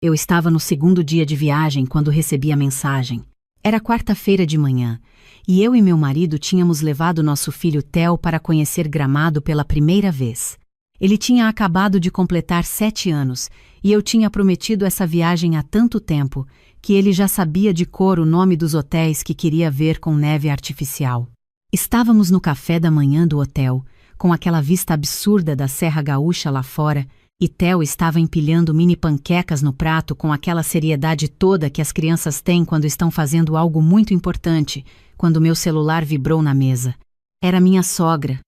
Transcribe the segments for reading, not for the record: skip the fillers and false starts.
Eu estava no segundo dia de viagem quando recebi a mensagem. Era quarta-feira de manhã, e eu e meu marido tínhamos levado nosso filho Theo para conhecer Gramado pela primeira vez. Ele tinha acabado de completar 7 anos, e eu tinha prometido essa viagem há tanto tempo, que ele já sabia de cor o nome dos hotéis que queria ver com neve artificial. Estávamos no café da manhã do hotel, com aquela vista absurda da Serra Gaúcha lá fora, e Theo estava empilhando mini panquecas no prato com aquela seriedade toda que as crianças têm quando estão fazendo algo muito importante, quando meu celular vibrou na mesa. Era minha sogra.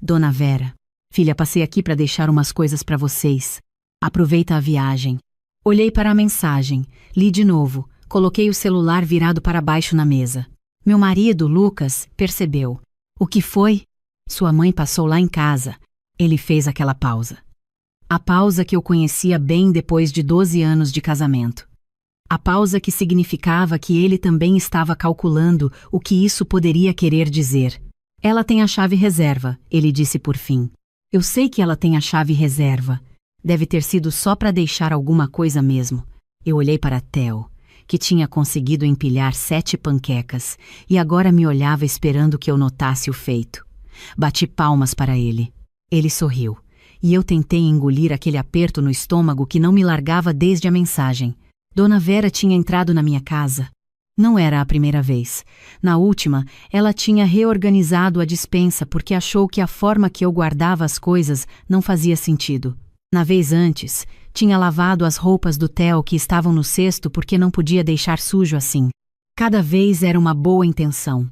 Dona Vera. Filha, passei aqui para deixar umas coisas para vocês. Aproveita a viagem. Olhei para a mensagem, li de novo, coloquei o celular virado para baixo na mesa. Meu marido, Lucas, percebeu. O que foi? Sua mãe passou lá em casa. Ele fez aquela pausa. A pausa que eu conhecia bem depois de 12 anos de casamento. A pausa que significava que ele também estava calculando o que isso poderia querer dizer. Ela tem a chave reserva, ele disse por fim. Eu sei que ela tem a chave reserva. Deve ter sido só para deixar alguma coisa mesmo. Eu olhei para Theo, que tinha conseguido empilhar 7 panquecas, e agora me olhava esperando que eu notasse o feito. Bati palmas para ele. Ele sorriu. E eu tentei engolir aquele aperto no estômago que não me largava desde a mensagem. Dona Vera tinha entrado na minha casa. Não era a primeira vez. Na última, ela tinha reorganizado a despensa porque achou que a forma que eu guardava as coisas não fazia sentido. Na vez antes, tinha lavado as roupas do Theo que estavam no cesto porque não podia deixar sujo assim. Cada vez era uma boa intenção.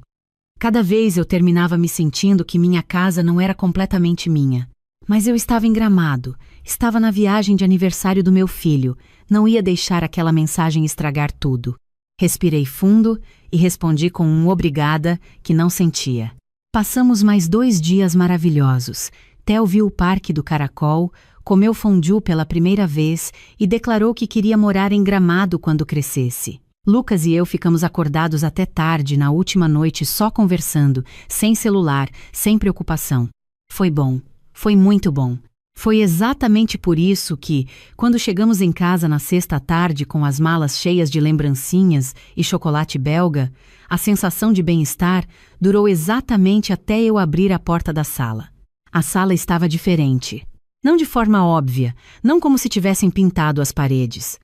Cada vez eu terminava me sentindo que minha casa não era completamente minha. Mas eu estava em Gramado, estava na viagem de aniversário do meu filho, não ia deixar aquela mensagem estragar tudo. Respirei fundo e respondi com um obrigada que não sentia. Passamos mais 2 dias maravilhosos. Theo viu o Parque do Caracol, comeu fondue pela primeira vez e declarou que queria morar em Gramado quando crescesse. Lucas e eu ficamos acordados até tarde na última noite só conversando, sem celular, sem preocupação. Foi bom. Foi muito bom. Foi exatamente por isso que, quando chegamos em casa na sexta tarde com as malas cheias de lembrancinhas e chocolate belga, a sensação de bem-estar durou exatamente até eu abrir a porta da sala. A sala estava diferente. Não de forma óbvia, não como se tivessem pintado as paredes,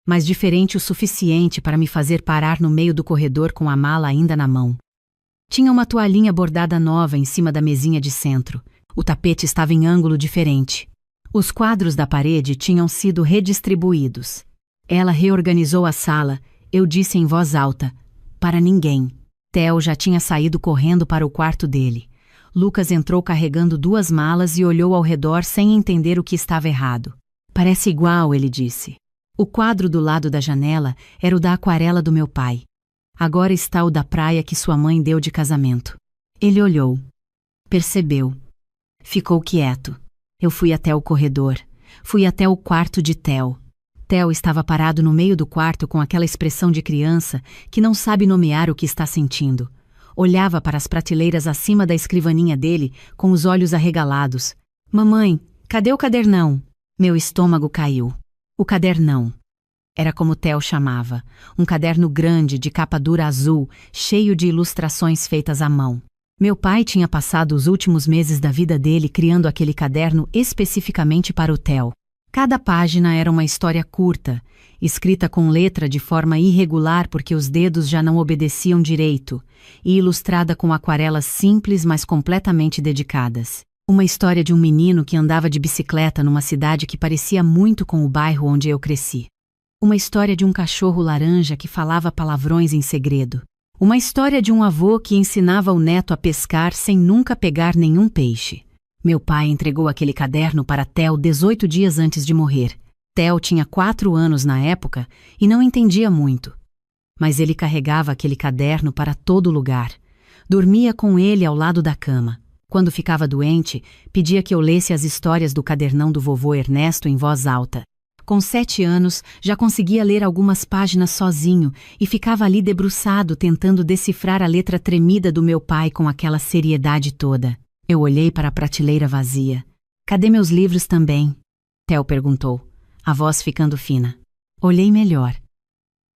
mas diferente o suficiente para me fazer parar no meio do corredor com a mala ainda na mão. Tinha uma toalhinha bordada nova em cima da mesinha de centro. O tapete estava em ângulo diferente. Os quadros da parede tinham sido redistribuídos. Ela reorganizou a sala, eu disse em voz alta, para ninguém. Theo já tinha saído correndo para o quarto dele. Lucas entrou carregando 2 malas e olhou ao redor sem entender o que estava errado. Parece igual, ele disse. O quadro do lado da janela era o da aquarela do meu pai. Agora está o da praia que sua mãe deu de casamento. Ele olhou. Percebeu. Ficou quieto. Eu fui até o corredor. Fui até o quarto de Theo. Theo estava parado no meio do quarto com aquela expressão de criança que não sabe nomear o que está sentindo. Olhava para as prateleiras acima da escrivaninha dele com os olhos arregalados. Mamãe, cadê o cadernão? Meu estômago caiu. O cadernão. Era como Theo chamava. Um caderno grande de capa dura azul, cheio de ilustrações feitas à mão. Meu pai tinha passado os últimos meses da vida dele criando aquele caderno especificamente para o Theo. Cada página era uma história curta, escrita com letra de forma irregular porque os dedos já não obedeciam direito, e ilustrada com aquarelas simples mas completamente dedicadas. Uma história de um menino que andava de bicicleta numa cidade que parecia muito com o bairro onde eu cresci. Uma história de um cachorro laranja que falava palavrões em segredo. Uma história de um avô que ensinava o neto a pescar sem nunca pegar nenhum peixe. Meu pai entregou aquele caderno para Theo 18 dias antes de morrer. Theo tinha 4 anos na época e não entendia muito. Mas ele carregava aquele caderno para todo lugar. Dormia com ele ao lado da cama. Quando ficava doente, pedia que eu lesse as histórias do cadernão do vovô Ernesto em voz alta. Com 7 anos, já conseguia ler algumas páginas sozinho e ficava ali debruçado tentando decifrar a letra tremida do meu pai com aquela seriedade toda. Eu olhei para a prateleira vazia. Cadê meus livros também? Theo perguntou, a voz ficando fina. Olhei melhor.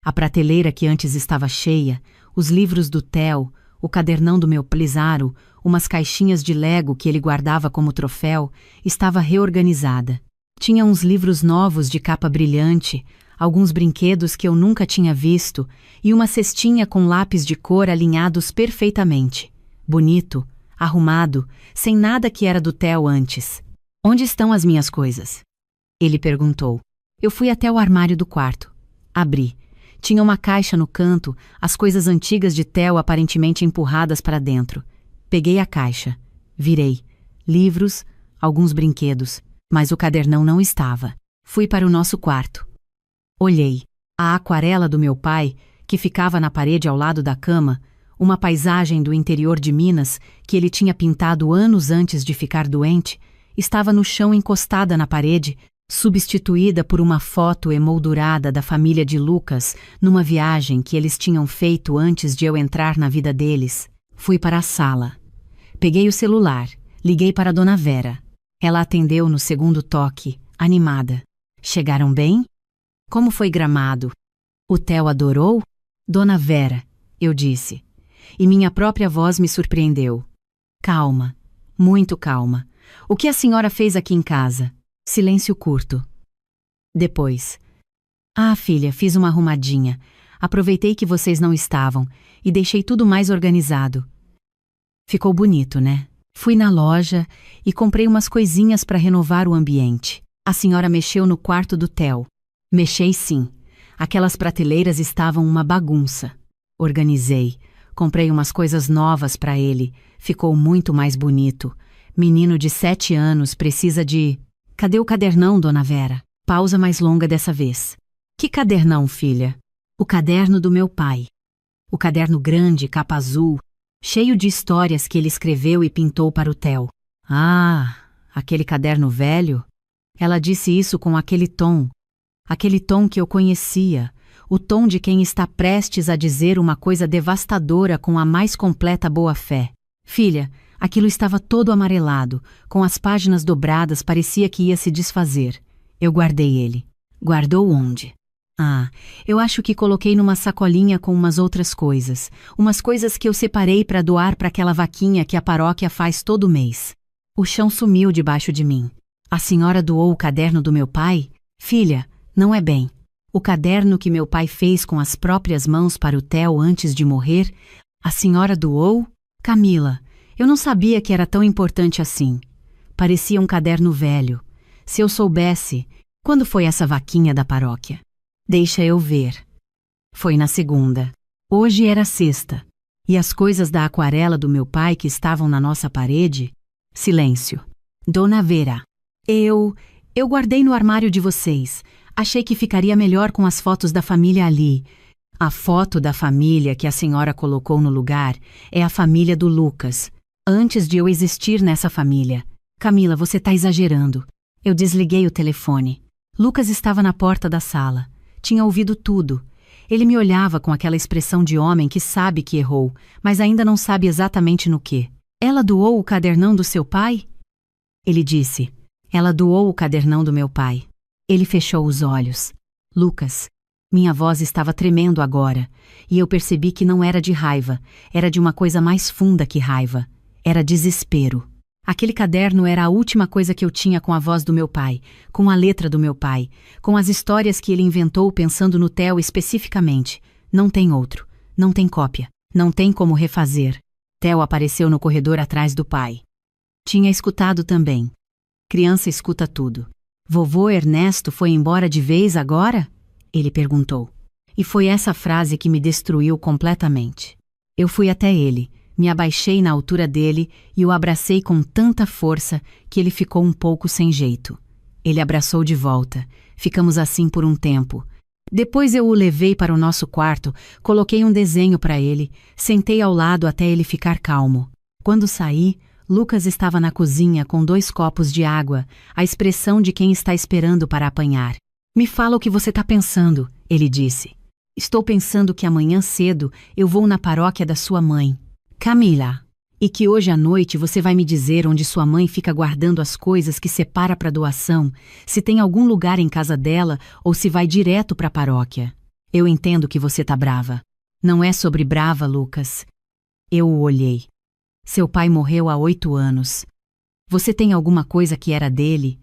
A prateleira que antes estava cheia, os livros do Theo, o cadernão do meu Plisaro, umas caixinhas de Lego que ele guardava como troféu, estava reorganizada. Tinha uns livros novos de capa brilhante, alguns brinquedos que eu nunca tinha visto e uma cestinha com lápis de cor alinhados perfeitamente. Bonito, arrumado, sem nada que era do Theo antes. Onde estão as minhas coisas? Ele perguntou. Eu fui até o armário do quarto. Abri. Tinha uma caixa no canto, as coisas antigas de Theo aparentemente empurradas para dentro. Peguei a caixa. Virei. Livros, alguns brinquedos, mas o cadernão não estava. Fui para o nosso quarto. Olhei. A aquarela do meu pai, que ficava na parede ao lado da cama, uma paisagem do interior de Minas que ele tinha pintado anos antes de ficar doente, estava no chão encostada na parede, substituída por uma foto emoldurada da família de Lucas numa viagem que eles tinham feito antes de eu entrar na vida deles. Fui para a sala. Peguei o celular, liguei para Dona Vera. Ela atendeu no segundo toque, animada. Chegaram bem? Como foi Gramado? O Theo adorou? Dona Vera, eu disse. E minha própria voz me surpreendeu. Calma, muito calma. O que a senhora fez aqui em casa? Silêncio curto. Depois. Filha, fiz uma arrumadinha. Aproveitei que vocês não estavam e deixei tudo mais organizado. Ficou bonito, né? Fui na loja e comprei umas coisinhas para renovar o ambiente. A senhora mexeu no quarto do Theo. Mexei sim. Aquelas prateleiras estavam uma bagunça. Organizei. Comprei umas coisas novas para ele. Ficou muito mais bonito. Menino de 7 anos precisa de... Cadê o cadernão, Dona Vera? Pausa mais longa dessa vez. Que cadernão, filha? O caderno do meu pai. O caderno grande, capa azul, cheio de histórias que ele escreveu e pintou para o Theo. Aquele caderno velho? Ela disse isso com aquele tom que eu conhecia, o tom de quem está prestes a dizer uma coisa devastadora com a mais completa boa-fé. Filha, aquilo estava todo amarelado, com as páginas dobradas, parecia que ia se desfazer. Eu guardei ele. Guardou onde? Eu acho que coloquei numa sacolinha com umas outras coisas. Umas coisas que eu separei para doar para aquela vaquinha que a paróquia faz todo mês. O chão sumiu debaixo de mim. A senhora doou o caderno do meu pai? Filha, não é bem. O caderno que meu pai fez com as próprias mãos para o Theo antes de morrer, a senhora doou? Camila, eu não sabia que era tão importante assim. Parecia um caderno velho. Se eu soubesse, quando foi essa vaquinha da paróquia? Deixa eu ver. Foi na segunda. Hoje era sexta. E as coisas da aquarela do meu pai que estavam na nossa parede? Silêncio. Dona Vera. Eu guardei no armário de vocês. Achei que ficaria melhor com as fotos da família ali. A foto da família que a senhora colocou no lugar é a família do Lucas. Antes de eu existir nessa família. Camila, você tá exagerando. Eu desliguei o telefone. Lucas estava na porta da sala. Tinha ouvido tudo. Ele me olhava com aquela expressão de homem que sabe que errou, mas ainda não sabe exatamente no quê. Ela doou o cadernão do seu pai? Ele disse. Ela doou o cadernão do meu pai. Ele fechou os olhos. Lucas. Minha voz estava tremendo agora, e eu percebi que não era de raiva, era de uma coisa mais funda que raiva. Era desespero. Aquele caderno era a última coisa que eu tinha com a voz do meu pai, com a letra do meu pai, com as histórias que ele inventou pensando no Theo especificamente. Não tem outro, não tem cópia, não tem como refazer. Theo apareceu no corredor atrás do pai. Tinha escutado também. Criança escuta tudo. Vovô Ernesto foi embora de vez agora? Ele perguntou. E foi essa frase que me destruiu completamente. Eu fui até ele. Me abaixei na altura dele e o abracei com tanta força que ele ficou um pouco sem jeito. Ele abraçou de volta. Ficamos assim por um tempo. Depois eu o levei para o nosso quarto, coloquei um desenho para ele, sentei ao lado até ele ficar calmo. Quando saí, Lucas estava na cozinha com 2 copos de água, a expressão de quem está esperando para apanhar. Me fala o que você está pensando, ele disse. Estou pensando que amanhã cedo eu vou na paróquia da sua mãe. Camila, E que hoje à noite você vai me dizer onde sua mãe fica guardando as coisas que separa para doação, se tem algum lugar em casa dela ou se vai direto para a paróquia. Eu entendo que você tá brava. Não é sobre brava, Lucas. Eu o olhei. Seu pai morreu há 8 anos. Você tem alguma coisa que era dele?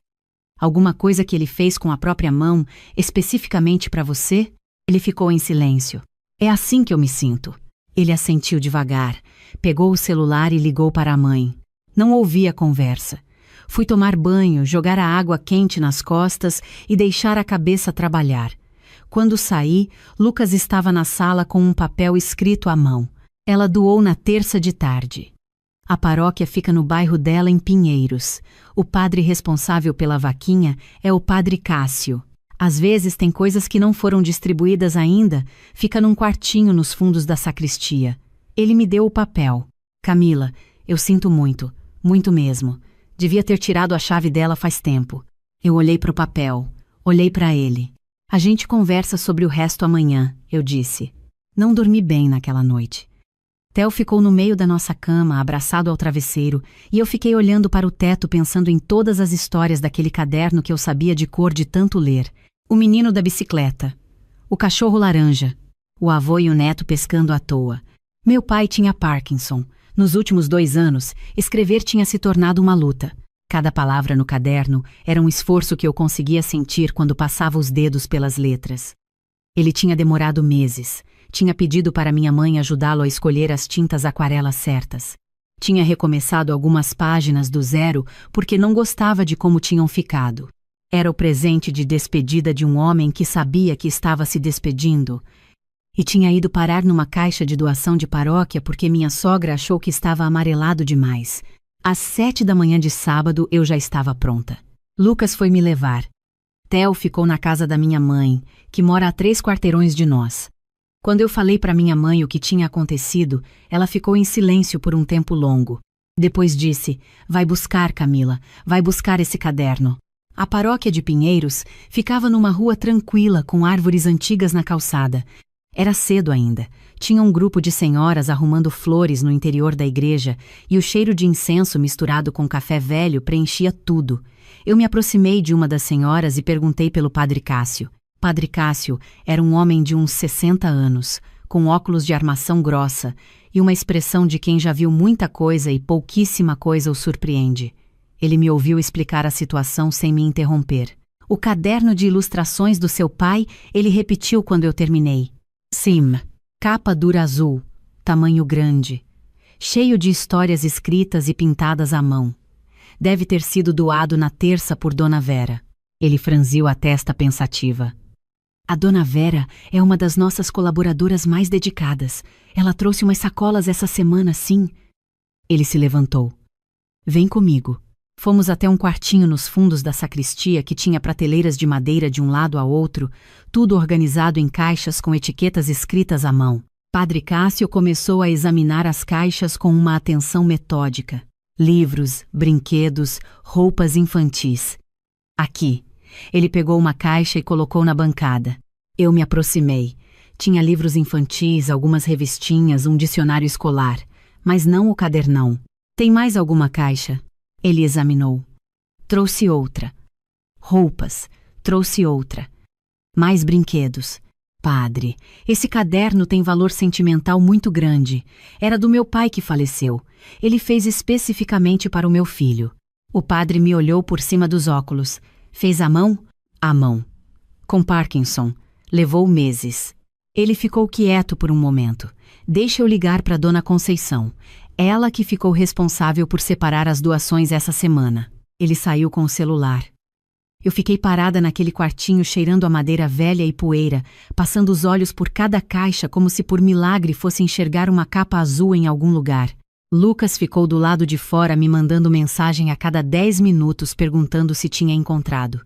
Alguma coisa que ele fez com a própria mão, especificamente para você? Ele ficou em silêncio. É assim que eu me sinto. Ele assentiu devagar, pegou o celular e ligou para a mãe. Não ouvi a conversa. Fui tomar banho, jogar a água quente nas costas e deixar a cabeça trabalhar. Quando saí, Lucas estava na sala com um papel escrito à mão. Ela doou na terça de tarde. A paróquia fica no bairro dela, em Pinheiros. O padre responsável pela vaquinha é o padre Cássio. Às vezes tem coisas que não foram distribuídas ainda, fica num quartinho nos fundos da sacristia. Ele me deu o papel. Camila, eu sinto muito, muito mesmo. Devia ter tirado a chave dela faz tempo. Eu olhei para o papel, olhei para ele. A gente conversa sobre o resto amanhã, eu disse. Não dormi bem naquela noite. Theo ficou no meio da nossa cama, abraçado ao travesseiro, e eu fiquei olhando para o teto pensando em todas as histórias daquele caderno que eu sabia de cor de tanto ler. O menino da bicicleta, o cachorro laranja, o avô e o neto pescando à toa. Meu pai tinha Parkinson. Nos últimos 2 anos, escrever tinha se tornado uma luta. Cada palavra no caderno era um esforço que eu conseguia sentir quando passava os dedos pelas letras. Ele tinha demorado meses. Tinha pedido para minha mãe ajudá-lo a escolher as tintas aquarelas certas. Tinha recomeçado algumas páginas do zero porque não gostava de como tinham ficado. Era o presente de despedida de um homem que sabia que estava se despedindo. E tinha ido parar numa caixa de doação de paróquia porque minha sogra achou que estava amarelado demais. Às 7 da manhã de sábado eu já estava pronta. Lucas foi me levar. Theo ficou na casa da minha mãe, que mora a 3 quarteirões de nós. Quando eu falei para minha mãe o que tinha acontecido, ela ficou em silêncio por um tempo longo. Depois disse: "Vai buscar, Camila, vai buscar esse caderno." A paróquia de Pinheiros ficava numa rua tranquila com árvores antigas na calçada. Era cedo ainda. Tinha um grupo de senhoras arrumando flores no interior da igreja e o cheiro de incenso misturado com café velho preenchia tudo. Eu me aproximei de uma das senhoras e perguntei pelo padre Cássio. Padre Cássio era um homem de uns 60 anos, com óculos de armação grossa e uma expressão de quem já viu muita coisa e pouquíssima coisa o surpreende. Ele me ouviu explicar a situação sem me interromper. O caderno de ilustrações do seu pai, ele repetiu quando eu terminei. Sim, capa dura azul, tamanho grande, cheio de histórias escritas e pintadas à mão. Deve ter sido doado na terça por Dona Vera. Ele franziu a testa pensativa. A Dona Vera é uma das nossas colaboradoras mais dedicadas. Ela trouxe umas sacolas essa semana, sim. Ele se levantou. Vem comigo. Fomos até um quartinho nos fundos da sacristia que tinha prateleiras de madeira de um lado a outro, tudo organizado em caixas com etiquetas escritas à mão. Padre Cássio começou a examinar as caixas com uma atenção metódica. Livros, brinquedos, roupas infantis. Aqui. Ele pegou uma caixa e colocou na bancada. Eu me aproximei. Tinha livros infantis, algumas revistinhas, um dicionário escolar, mas não o cadernão. Tem mais alguma caixa? Ele examinou. Trouxe outra. Roupas. Trouxe outra. Mais brinquedos. Padre, esse caderno tem valor sentimental muito grande. Era do meu pai que faleceu. Ele fez especificamente para o meu filho. O padre me olhou por cima dos óculos. Fez à mão? À mão. Com Parkinson. Levou meses. Ele ficou quieto por um momento. Deixa eu ligar para Dona Conceição. Ela que ficou responsável por separar as doações essa semana. Ele saiu com o celular. Eu fiquei parada naquele quartinho cheirando a madeira velha e poeira, passando os olhos por cada caixa como se por milagre fosse enxergar uma capa azul em algum lugar. Lucas ficou do lado de fora me mandando mensagem a cada 10 minutos perguntando se tinha encontrado.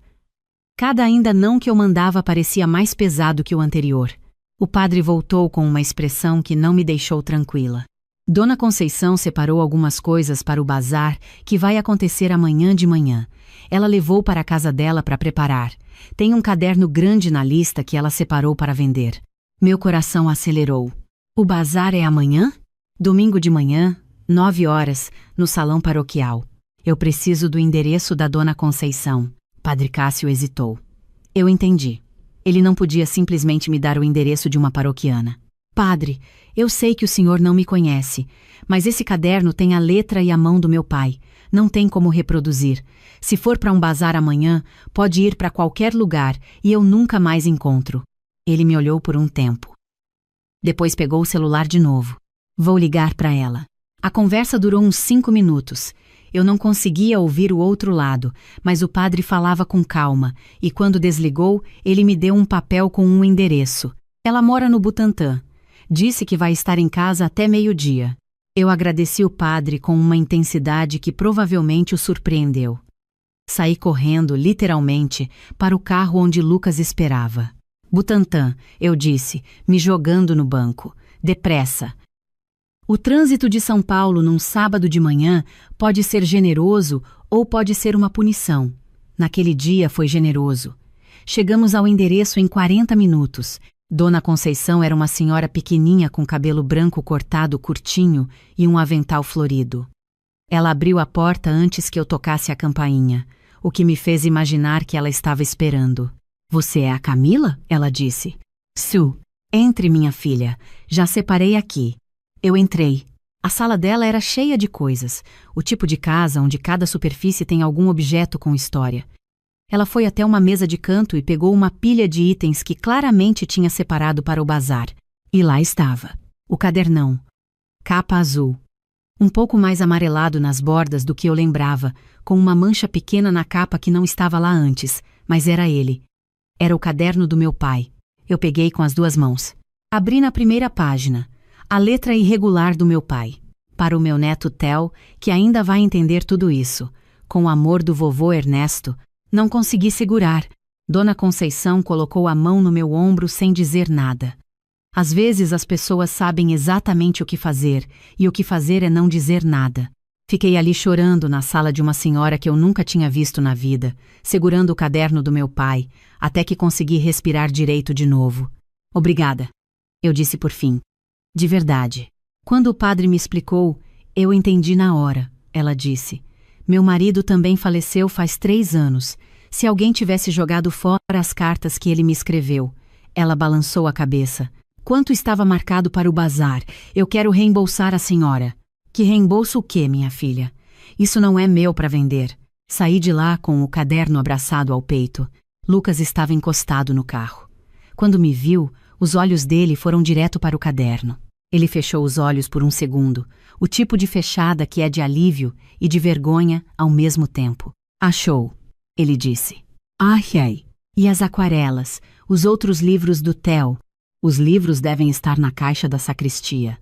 Cada ainda não que eu mandava parecia mais pesado que o anterior. O padre voltou com uma expressão que não me deixou tranquila. Dona Conceição separou algumas coisas para o bazar que vai acontecer amanhã de manhã. Ela levou para a casa dela para preparar. Tem um caderno grande na lista que ela separou para vender. Meu coração acelerou. O bazar é amanhã? Domingo de manhã? 9 horas, no salão paroquial. Eu preciso do endereço da Dona Conceição. Padre Cássio hesitou. Eu entendi. Ele não podia simplesmente me dar o endereço de uma paroquiana. Padre, eu sei que o senhor não me conhece, mas esse caderno tem a letra e a mão do meu pai. Não tem como reproduzir. Se for para um bazar amanhã, pode ir para qualquer lugar e eu nunca mais encontro. Ele me olhou por um tempo. Depois pegou o celular de novo. Vou ligar para ela. A conversa durou uns 5 minutos. Eu não conseguia ouvir o outro lado, mas o padre falava com calma, e quando desligou, ele me deu um papel com um endereço. Ela mora no Butantã. Disse que vai estar em casa até meio-dia. Eu agradeci o padre com uma intensidade que provavelmente o surpreendeu. Saí correndo, literalmente, para o carro onde Lucas esperava. Butantã, eu disse, me jogando no banco. Depressa. O trânsito de São Paulo num sábado de manhã pode ser generoso ou pode ser uma punição. Naquele dia foi generoso. Chegamos ao endereço em 40 minutos. Dona Conceição era uma senhora pequeninha com cabelo branco cortado curtinho e um avental florido. Ela abriu a porta antes que eu tocasse a campainha, o que me fez imaginar que ela estava esperando. Você é a Camila? Ela disse. Sue, entre, minha filha. Já separei aqui. Eu entrei. A sala dela era cheia de coisas, o tipo de casa onde cada superfície tem algum objeto com história. Ela foi até uma mesa de canto e pegou uma pilha de itens que claramente tinha separado para o bazar. E lá estava. O cadernão. Capa azul. Um pouco mais amarelado nas bordas do que eu lembrava, com uma mancha pequena na capa que não estava lá antes, mas era ele. Era o caderno do meu pai. Eu peguei com as 2 mãos. Abri na primeira página. A letra irregular do meu pai. Para o meu neto Theo, que ainda vai entender tudo isso. Com o amor do vovô Ernesto, não consegui segurar. Dona Conceição colocou a mão no meu ombro sem dizer nada. Às vezes as pessoas sabem exatamente o que fazer, e o que fazer é não dizer nada. Fiquei ali chorando na sala de uma senhora que eu nunca tinha visto na vida, segurando o caderno do meu pai, até que consegui respirar direito de novo. Obrigada, eu disse por fim. De verdade. Quando o padre me explicou, eu entendi na hora, ela disse. Meu marido também faleceu faz 3 anos. Se alguém tivesse jogado fora as cartas que ele me escreveu. Ela balançou a cabeça. Quanto estava marcado para o bazar? Eu quero reembolsar a senhora. Que reembolso o quê, minha filha? Isso não é meu para vender. Saí de lá com o caderno abraçado ao peito. Lucas estava encostado no carro. Quando me viu, os olhos dele foram direto para o caderno. Ele fechou os olhos por um segundo, o tipo de fechada que é de alívio e de vergonha ao mesmo tempo. Achou, ele disse. Ai. E as aquarelas, os outros livros do Theo? Os livros devem estar na caixa da sacristia.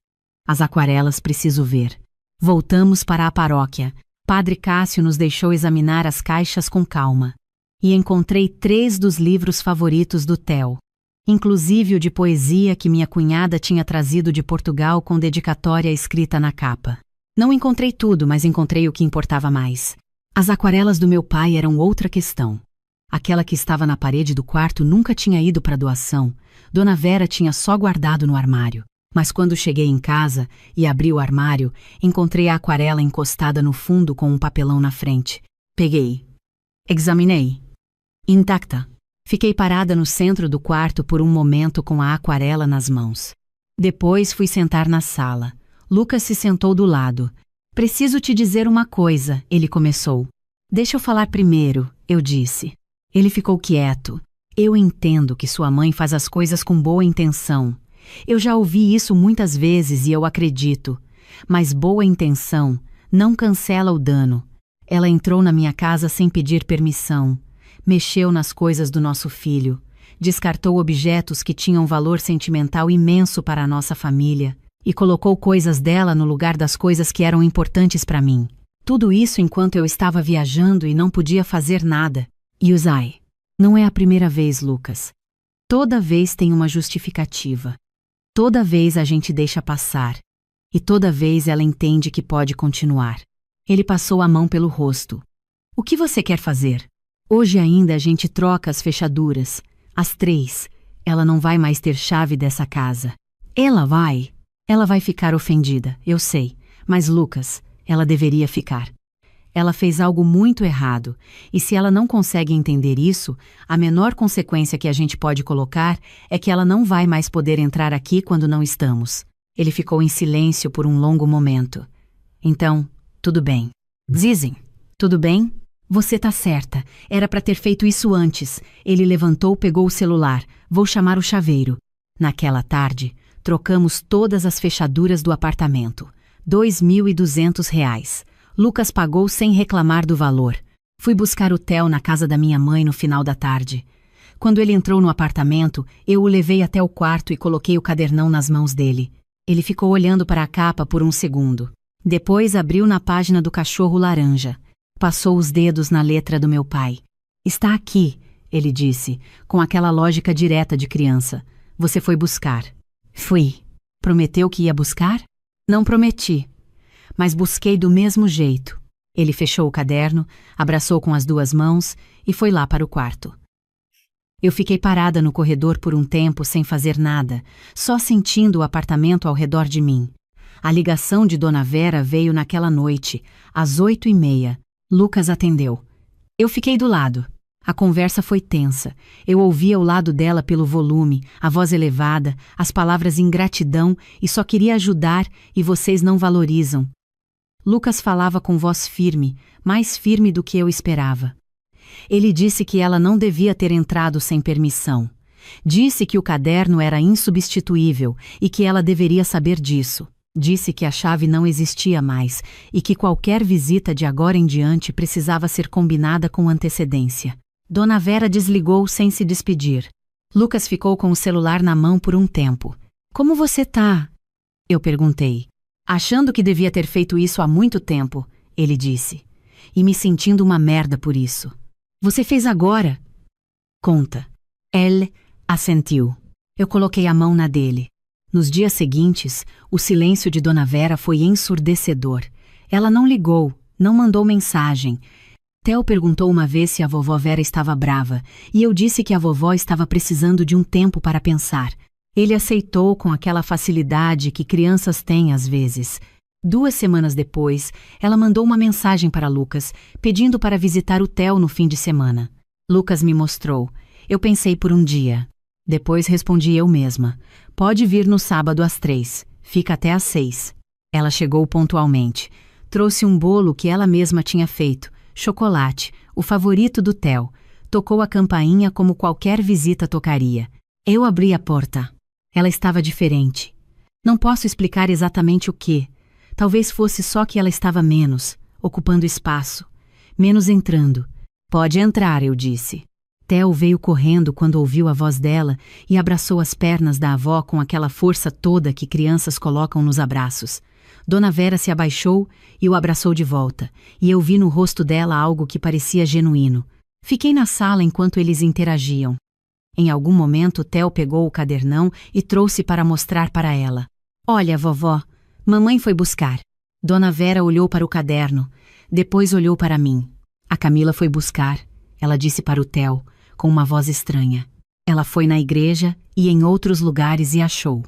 As aquarelas preciso ver. Voltamos para a paróquia. Padre Cássio nos deixou examinar as caixas com calma. E encontrei 3 dos livros favoritos do Theo. Inclusive o de poesia que minha cunhada tinha trazido de Portugal com dedicatória escrita na capa. Não encontrei tudo, mas encontrei o que importava mais. As aquarelas do meu pai eram outra questão. Aquela que estava na parede do quarto nunca tinha ido para doação. Dona Vera tinha só guardado no armário. Mas quando cheguei em casa e abri o armário, encontrei a aquarela encostada no fundo com um papelão na frente. Peguei. Examinei. Intacta. Fiquei parada no centro do quarto por um momento com a aquarela nas mãos. Depois fui sentar na sala. Lucas se sentou do lado. Preciso te dizer uma coisa, ele começou. Deixa eu falar primeiro, eu disse. Ele ficou quieto. Eu entendo que sua mãe faz as coisas com boa intenção. Eu já ouvi isso muitas vezes e eu acredito. Mas boa intenção não cancela o dano. Ela entrou na minha casa sem pedir permissão. Mexeu nas coisas do nosso filho, descartou objetos que tinham valor sentimental imenso para a nossa família e colocou coisas dela no lugar das coisas que eram importantes para mim. Tudo isso enquanto eu estava viajando e não podia fazer nada. E Uzai, não é a primeira vez, Lucas. Toda vez tem uma justificativa. Toda vez a gente deixa passar. E toda vez ela entende que pode continuar. Ele passou a mão pelo rosto. O que você quer fazer? Hoje ainda a gente troca as fechaduras. Às 3. Ela não vai mais ter chave dessa casa. Ela vai ficar ofendida, eu sei. Mas Lucas, ela deveria ficar. Ela fez algo muito errado, e se ela não consegue entender isso, a menor consequência que a gente pode colocar é que ela não vai mais poder entrar aqui quando não estamos. Ele ficou em silêncio por um longo momento. Então, tudo bem. Dizem, tudo bem? Você tá certa, era para ter feito isso antes. Ele levantou, pegou o celular. Vou chamar o chaveiro. Naquela tarde, trocamos todas as fechaduras do apartamento. R$ 2.200. Lucas pagou sem reclamar do valor. Fui buscar o Theo na casa da minha mãe no final da tarde. Quando ele entrou no apartamento, eu o levei até o quarto e coloquei o cadernão nas mãos dele. Ele ficou olhando para a capa por um segundo. Depois abriu na página do cachorro laranja. Passou os dedos na letra do meu pai. Está aqui, ele disse, com aquela lógica direta de criança. Você foi buscar. Fui. Prometeu que ia buscar? Não prometi. Mas busquei do mesmo jeito. Ele fechou o caderno, abraçou com as duas mãos e foi lá para o quarto. Eu fiquei parada no corredor por um tempo sem fazer nada, só sentindo o apartamento ao redor de mim. A ligação de Dona Vera veio naquela noite, às 8h30. Lucas atendeu. Eu fiquei do lado. A conversa foi tensa. Eu ouvia ao lado dela pelo volume, a voz elevada, as palavras ingratidão e só queria ajudar e vocês não valorizam. Lucas falava com voz firme, mais firme do que eu esperava. Ele disse que ela não devia ter entrado sem permissão. Disse que o caderno era insubstituível e que ela deveria saber disso. Disse que a chave não existia mais e que qualquer visita de agora em diante precisava ser combinada com antecedência. Dona Vera desligou sem se despedir. Lucas ficou com o celular na mão por um tempo. Como você tá? Eu perguntei. Achando que devia ter feito isso há muito tempo, ele disse. E me sentindo uma merda por isso. Você fez agora? Conta. Ele assentiu. Eu coloquei a mão na dele. Nos dias seguintes, o silêncio de Dona Vera foi ensurdecedor. Ela não ligou, não mandou mensagem. Theo perguntou uma vez se a vovó Vera estava brava, e eu disse que a vovó estava precisando de um tempo para pensar. Ele aceitou com aquela facilidade que crianças têm às vezes. 2 semanas depois, ela mandou uma mensagem para Lucas, pedindo para visitar o Theo no fim de semana. Lucas me mostrou. Eu pensei por um dia. Depois respondi eu mesma. Pode vir no sábado às 3. Fica até às 6. Ela chegou pontualmente. Trouxe um bolo que ela mesma tinha feito. Chocolate, o favorito do Theo. Tocou a campainha como qualquer visita tocaria. Eu abri a porta. Ela estava diferente. Não posso explicar exatamente o que. Talvez fosse só que ela estava menos, ocupando espaço. Menos entrando. Pode entrar, eu disse. Theo veio correndo quando ouviu a voz dela e abraçou as pernas da avó com aquela força toda que crianças colocam nos abraços. Dona Vera se abaixou e o abraçou de volta, e eu vi no rosto dela algo que parecia genuíno. Fiquei na sala enquanto eles interagiam. Em algum momento, Theo pegou o cadernão e trouxe para mostrar para ela. Olha, vovó, mamãe foi buscar. Dona Vera olhou para o caderno, depois olhou para mim. A Camila foi buscar, ela disse para o Theo, com uma voz estranha. Ela foi na igreja e em outros lugares e achou.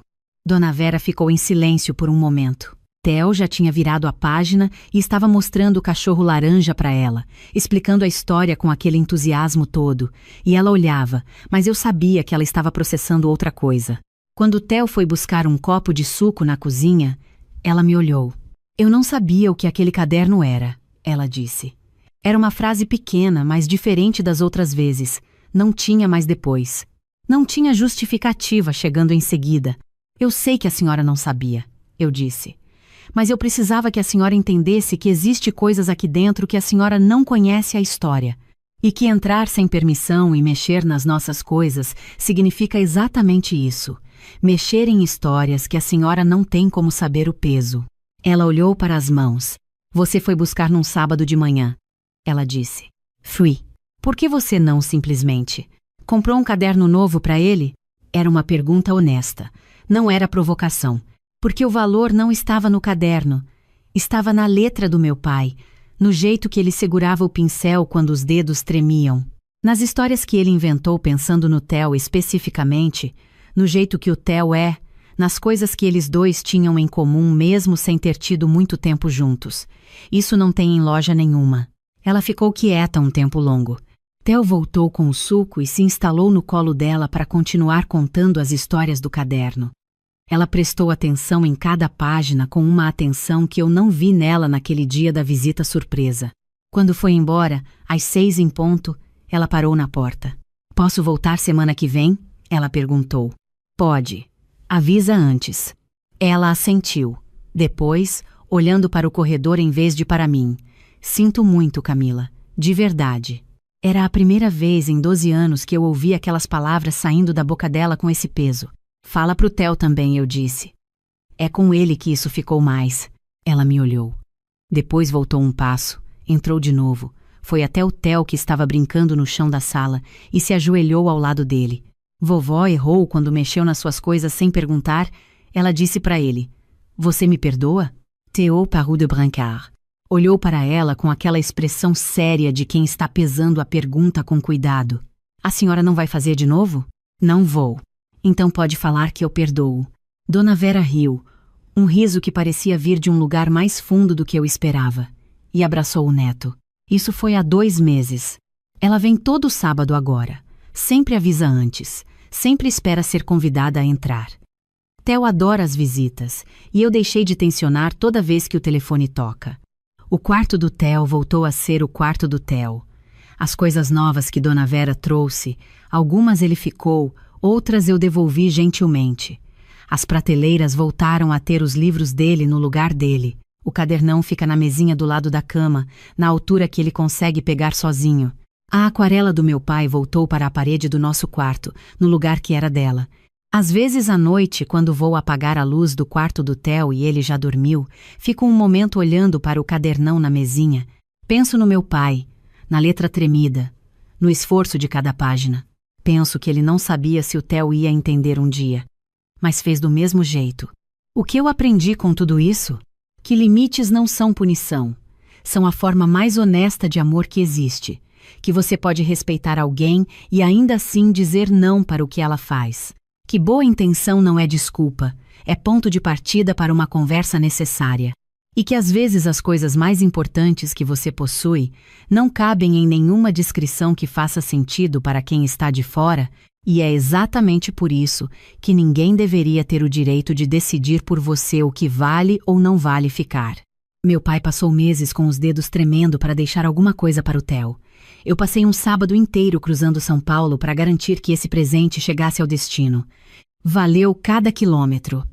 Dona Vera ficou em silêncio por um momento. Theo já tinha virado a página e estava mostrando o cachorro laranja para ela, explicando a história com aquele entusiasmo todo, e ela olhava, mas eu sabia que ela estava processando outra coisa. Quando Theo foi buscar um copo de suco na cozinha, ela me olhou. Eu não sabia o que aquele caderno era, ela disse. Era uma frase pequena, mas diferente das outras vezes. Não tinha mais depois. Não tinha justificativa chegando em seguida. Eu sei que a senhora não sabia, eu disse. Mas eu precisava que a senhora entendesse que existe coisas aqui dentro que a senhora não conhece a história. E que entrar sem permissão e mexer nas nossas coisas significa exatamente isso. Mexer em histórias que a senhora não tem como saber o peso. Ela olhou para as mãos. Você foi buscar num sábado de manhã. Ela disse. Fui. Por que você não simplesmente? Comprou um caderno novo para ele? Era uma pergunta honesta. Não era provocação. Porque o valor não estava no caderno. Estava na letra do meu pai, no jeito que ele segurava o pincel quando os dedos tremiam. Nas histórias que ele inventou pensando no Theo especificamente, no jeito que o Theo é, nas coisas que eles dois tinham em comum mesmo sem ter tido muito tempo juntos. Isso não tem em loja nenhuma. Ela ficou quieta um tempo longo. Theo voltou com o suco e se instalou no colo dela para continuar contando as histórias do caderno. Ela prestou atenção em cada página com uma atenção que eu não vi nela naquele dia da visita surpresa. Quando foi embora, às 6 em ponto, ela parou na porta. "Posso voltar semana que vem?" ela perguntou. "Pode. Avisa antes." Ela assentiu. Depois, olhando para o corredor em vez de para mim. "Sinto muito, Camila. De verdade." Era a primeira vez em 12 anos que eu ouvi aquelas palavras saindo da boca dela com esse peso. "Fala pro Theo também", eu disse. "É com ele que isso ficou mais." Ela me olhou. Depois voltou um passo, entrou de novo, foi até o Theo que estava brincando no chão da sala e se ajoelhou ao lado dele. "Vovó errou quando mexeu nas suas coisas sem perguntar." Ela disse para ele. "Você me perdoa?" Theo parut de brincar. Olhou para ela com aquela expressão séria de quem está pesando a pergunta com cuidado. "A senhora não vai fazer de novo?" "Não vou." "Então pode falar que eu perdoo." Dona Vera riu, um riso que parecia vir de um lugar mais fundo do que eu esperava, e abraçou o neto. "Isso foi há 2 meses. Ela vem todo sábado agora. Sempre avisa antes, sempre espera ser convidada a entrar. Theo adora as visitas, e eu deixei de tensionar toda vez que o telefone toca." O quarto do Theo voltou a ser o quarto do Theo. As coisas novas que Dona Vera trouxe, algumas ele ficou, outras eu devolvi gentilmente. As prateleiras voltaram a ter os livros dele no lugar dele. O cadernão fica na mesinha do lado da cama, na altura que ele consegue pegar sozinho. A aquarela do meu pai voltou para a parede do nosso quarto, no lugar que era dela. Às vezes à noite, quando vou apagar a luz do quarto do Theo e ele já dormiu, fico um momento olhando para o cadernão na mesinha. Penso no meu pai, na letra tremida, no esforço de cada página. Penso que ele não sabia se o Theo ia entender um dia, mas fez do mesmo jeito. O que eu aprendi com tudo isso? Que limites não são punição. São a forma mais honesta de amor que existe. Que você pode respeitar alguém e ainda assim dizer não para o que ela faz. Que boa intenção não é desculpa, é ponto de partida para uma conversa necessária. E que às vezes as coisas mais importantes que você possui não cabem em nenhuma descrição que faça sentido para quem está de fora, e é exatamente por isso que ninguém deveria ter o direito de decidir por você o que vale ou não vale ficar. Meu pai passou meses com os dedos tremendo para deixar alguma coisa para o Theo. Eu passei um sábado inteiro cruzando São Paulo para garantir que esse presente chegasse ao destino. Valeu cada quilômetro.